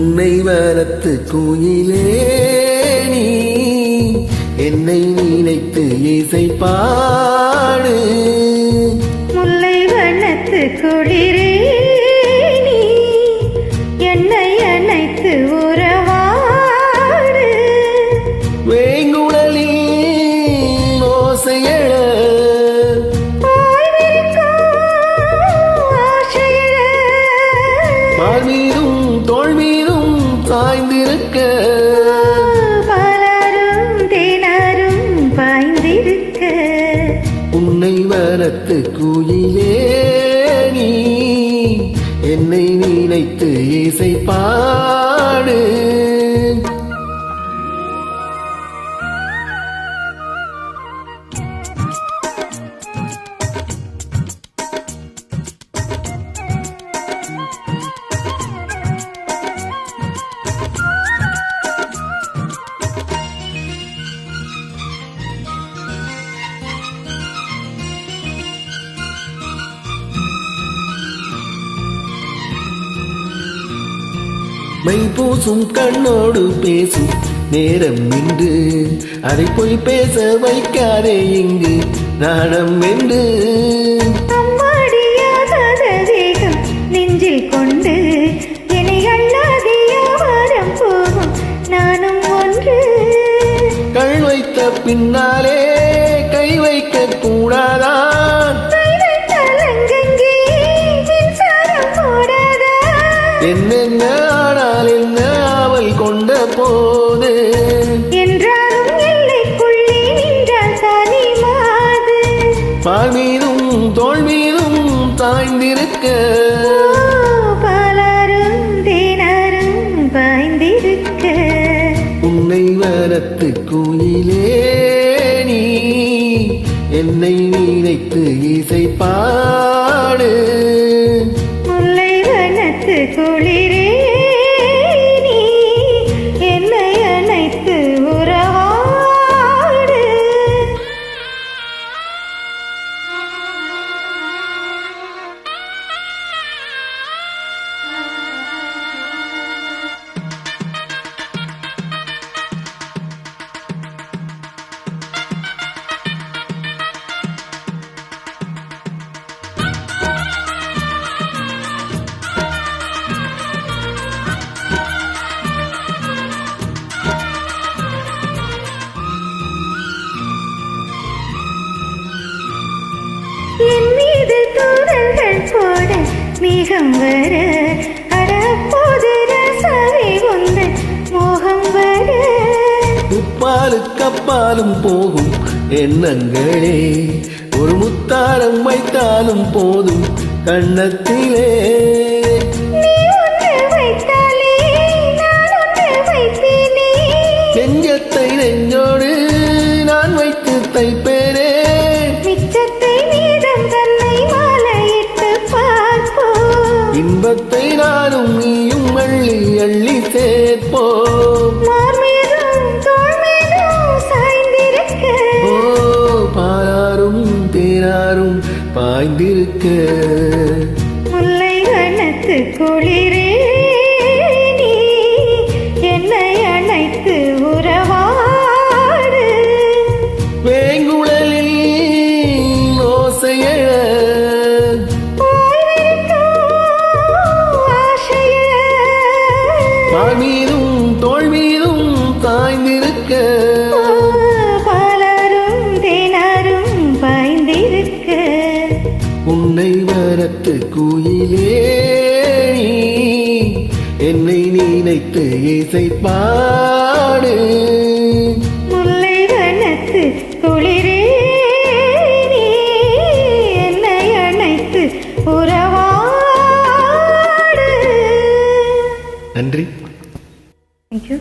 உன்னை வளர்த்து குயிலே நீ என்னை நினைத்து இசை பாடு. முல்லை வண்ணத்து குளிரே நீ என்னை அணைத்து உறவாடு. வேங்குழலில் ஓசையழ பால் மீதும் தோல் மீதும் சாய்ந்திருக்க பலரும் தினரும் பாய்ந்திருக்க. உன்னை வளர்த்து குயிலே நீ என்னை நினைத்து இசை பாடு. மை பூசும் கண்ணோடு பேசும் நேரம் என்று அதை போய் பேச வைக்காதே இங்கு நாணம் என்று. தேகம் நெஞ்சில் கொண்டு என்னை அல்லாதியாரம் போகும் நானும் ஒன்று. கை வைத்த பின்னாலே கை வைக்க கூடாதா? என்னென்ன ஆனால் என்ன அவள் கொண்ட போது என்றாலும் எல்லைக்குள்ளே நின்றால் தனி மாது. பால் மீதும் தோல் மீதும் தாய்ந்திருக்க பலரும் தினரும் பாய்ந்திருக்க. உன்னை வளர்த்து குயிலே நீ என்னை நினைத்து இசை பாடு. முல்லை வனத்து குளிரே நீ என்னை அணைத்து உறவாடு. என் மீது தூரல்கள் போட மேகம் வர அடப்போது ரசவை உந்து மோகம் வர. உப்பாலுக்கு அப்பாலும் போகும் எண்ணங்களே ஒரு முத்தாரம் வைத்தாலும் போதும் கண்ணத்திலே. நீ ஒன்று வைத்தாலே நான் ஒன்று வைப்பேனே. நெஞ்சத்தை நெஞ்சோடு நான் வைத்து தைப்பேனே. மிச்சத்தை மீதம் தன்னை மாலையிட்டு பார்ப்போம். இன்பத்தை நானும் நீயும் அள்ளி அள்ளி சேர்ப்போம். மார் மீதும் தோள் மீதும் சாய்ந்திருக்க. ஓ பாராரும் தேராரும் பாய்ந்திருக்க. முல்லை வனத்து குளிரே நீ என்னை அணைத்து உறவாடு. வேங்குழலில் ஓசையழ பால் மீதும் தோல் மீதும் தாய்ந்திருக்க. பலரும் தினரும் பாய்ந்திருக்க. உன்னை வளர்த்து குயிலே நீ என்னை நினைத்து இசை பாடு. முல்லை வனத்து குளிரே நீ என்னை அணைத்து உறவாடு. நன்றி. Thank you.